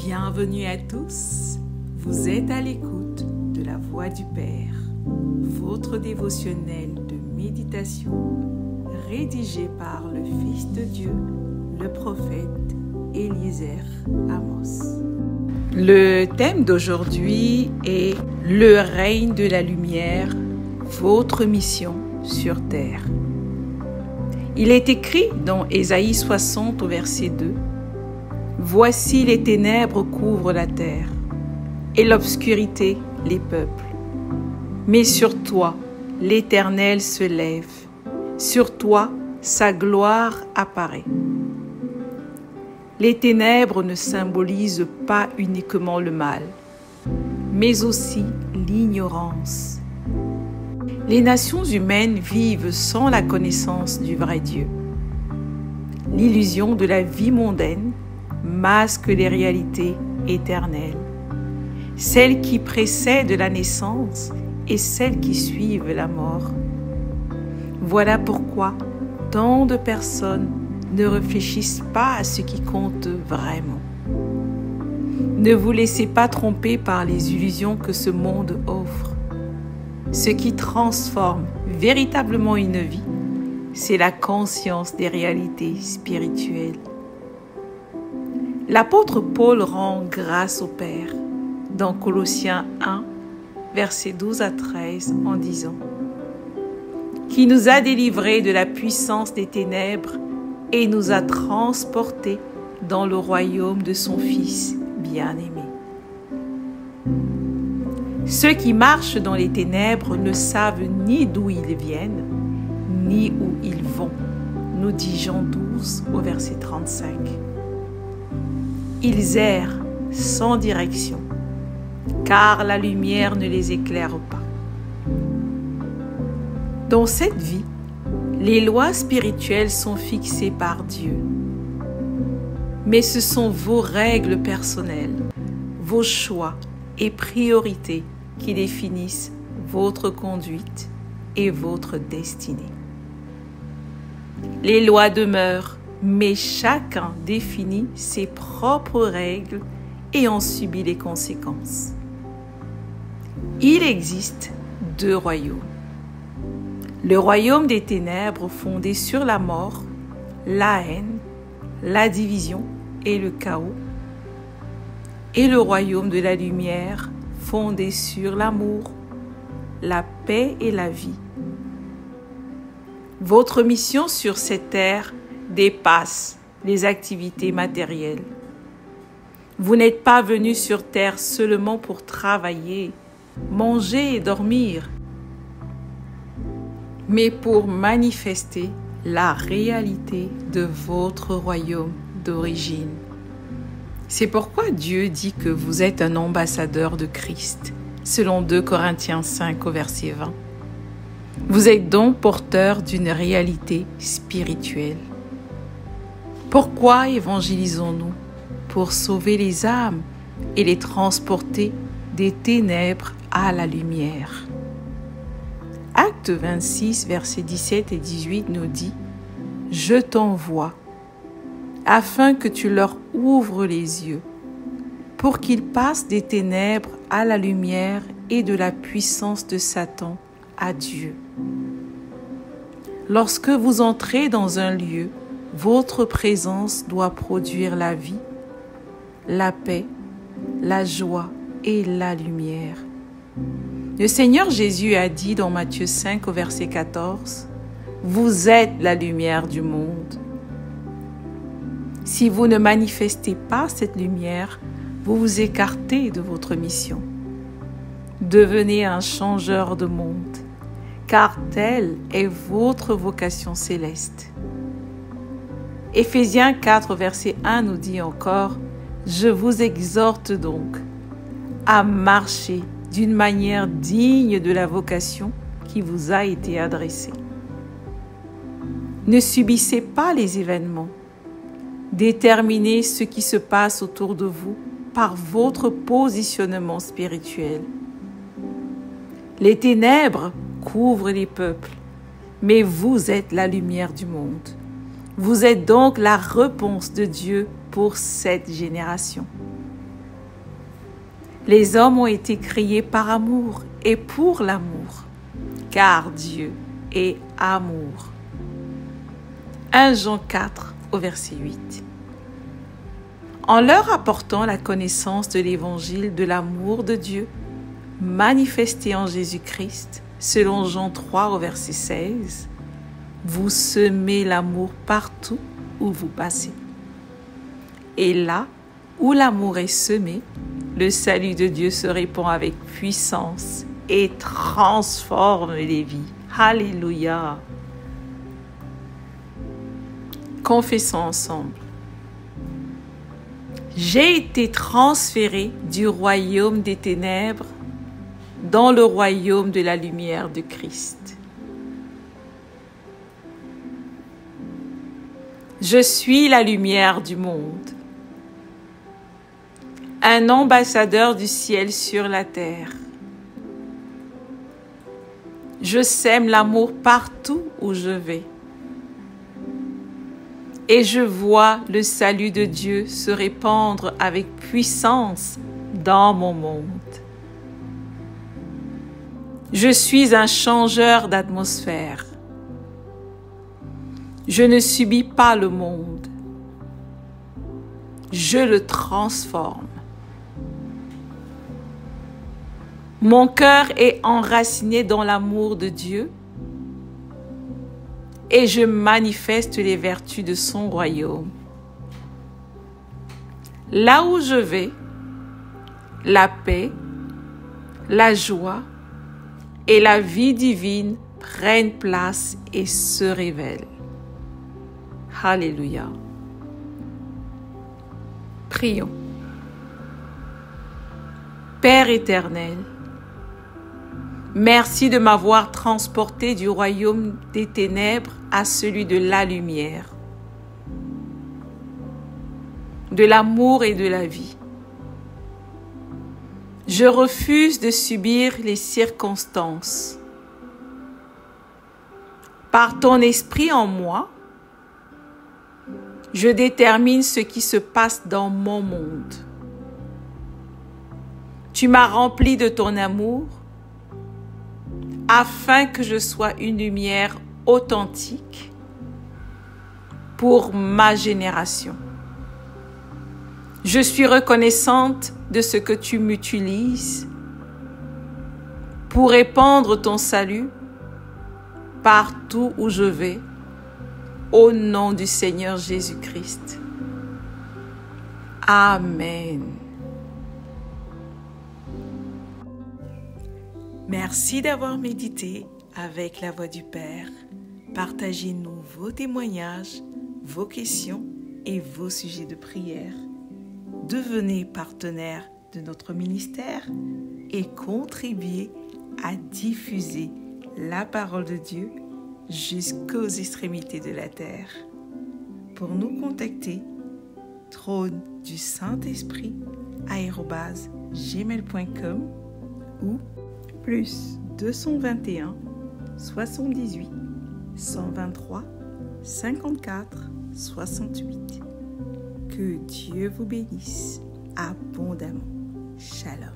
Bienvenue à tous, vous êtes à l'écoute de la Voix du Père, votre dévotionnel de méditation rédigé par le Fils de Dieu, le prophète Eliezer Amos. Le thème d'aujourd'hui est le règne de la lumière, votre mission sur terre. Il est écrit dans Ésaïe 60 au verset 2 « Voici les ténèbres couvrent la terre, et l'obscurité les peuples. Mais sur toi, l'Éternel se lève, sur toi, sa gloire apparaît. » Les ténèbres ne symbolisent pas uniquement le mal, mais aussi l'ignorance. Les nations humaines vivent sans la connaissance du vrai Dieu. L'illusion de la vie mondaine masque les réalités éternelles, celles qui précèdent la naissance et celles qui suivent la mort. Voilà pourquoi tant de personnes ne réfléchissent pas à ce qui compte vraiment. Ne vous laissez pas tromper par les illusions que ce monde offre. Ce qui transforme véritablement une vie, c'est la conscience des réalités spirituelles. L'apôtre Paul rend grâce au Père dans Colossiens 1, versets 12 à 13 en disant « Qui nous a délivrés de la puissance des ténèbres et nous a transportés dans le royaume de son Fils bien-aimé. » Ceux qui marchent dans les ténèbres ne savent ni d'où ils viennent, ni où ils vont, nous dit Jean 12 au verset 35. Ils errent sans direction, car la lumière ne les éclaire pas. Dans cette vie, les lois spirituelles sont fixées par Dieu. Mais ce sont vos règles personnelles, vos choix et priorités qui définissent votre conduite et votre destinée. Les lois demeurent, mais chacun définit ses propres règles et en subit les conséquences. Il existe deux royaumes. Le royaume des ténèbres fondé sur la mort, la haine, la division et le chaos, et le royaume de la lumière fondé sur l'amour, la paix et la vie. Votre mission sur cette terre dépasse les activités matérielles. Vous n'êtes pas venu sur terre seulement pour travailler, manger et dormir, mais pour manifester la réalité de votre royaume d'origine. C'est pourquoi Dieu dit que vous êtes un ambassadeur de Christ, selon 2 Corinthiens 5 au verset 20. Vous êtes donc porteur d'une réalité spirituelle. Pourquoi évangélisons-nous? Pour sauver les âmes et les transporter des ténèbres à la lumière. Acte 26, versets 17 et 18 nous dit « Je t'envoie, afin que tu leur ouvres les yeux, pour qu'ils passent des ténèbres à la lumière et de la puissance de Satan à Dieu. » Lorsque vous entrez dans un lieu, votre présence doit produire la vie, la paix, la joie et la lumière. Le Seigneur Jésus a dit dans Matthieu 5 au verset 14 « Vous êtes la lumière du monde. » Si vous ne manifestez pas cette lumière, vous vous écartez de votre mission. Devenez un changeur de monde, car telle est votre vocation céleste. Éphésiens 4, verset 1 nous dit encore « Je vous exhorte donc à marcher d'une manière digne de la vocation qui vous a été adressée. » Ne subissez pas les événements. Déterminez ce qui se passe autour de vous par votre positionnement spirituel. Les ténèbres couvrent les peuples, mais vous êtes la lumière du monde. Vous êtes donc la réponse de Dieu pour cette génération. Les hommes ont été créés par amour et pour l'amour, car Dieu est amour. 1 Jean 4 au verset 8. En leur apportant la connaissance de l'évangile de l'amour de Dieu, manifesté en Jésus-Christ, selon Jean 3 au verset 16, vous semez l'amour partout où vous passez. Et là où l'amour est semé, le salut de Dieu se répand avec puissance et transforme les vies. Alléluia! Confessons ensemble. J'ai été transféré du royaume des ténèbres dans le royaume de la lumière de Christ. Je suis la lumière du monde, un ambassadeur du ciel sur la terre. Je sème l'amour partout où je vais. Et je vois le salut de Dieu se répandre avec puissance dans mon monde. Je suis un changeur d'atmosphère. Je ne subis pas le monde. Je le transforme. Mon cœur est enraciné dans l'amour de Dieu et je manifeste les vertus de son royaume. Là où je vais, la paix, la joie et la vie divine prennent place et se révèlent. Alléluia. Prions. Père éternel, merci de m'avoir transporté du royaume des ténèbres à celui de la lumière, de l'amour et de la vie. Je refuse de subir les circonstances. Par ton esprit en moi, je détermine ce qui se passe dans mon monde. Tu m'as rempli de ton amour afin que je sois une lumière authentique pour ma génération. Je suis reconnaissante de ce que tu m'utilises pour répandre ton salut partout où je vais, au nom du Seigneur Jésus-Christ. Amen. Merci d'avoir médité avec la Voix du Père. Partagez-nous vos témoignages, vos questions et vos sujets de prière. Devenez partenaire de notre ministère et contribuez à diffuser la parole de Dieu jusqu'aux extrémités de la terre. Pour nous contacter, trône du Saint-Esprit @gmail.com ou plus 221 78 123 54 68. Que Dieu vous bénisse abondamment. Shalom.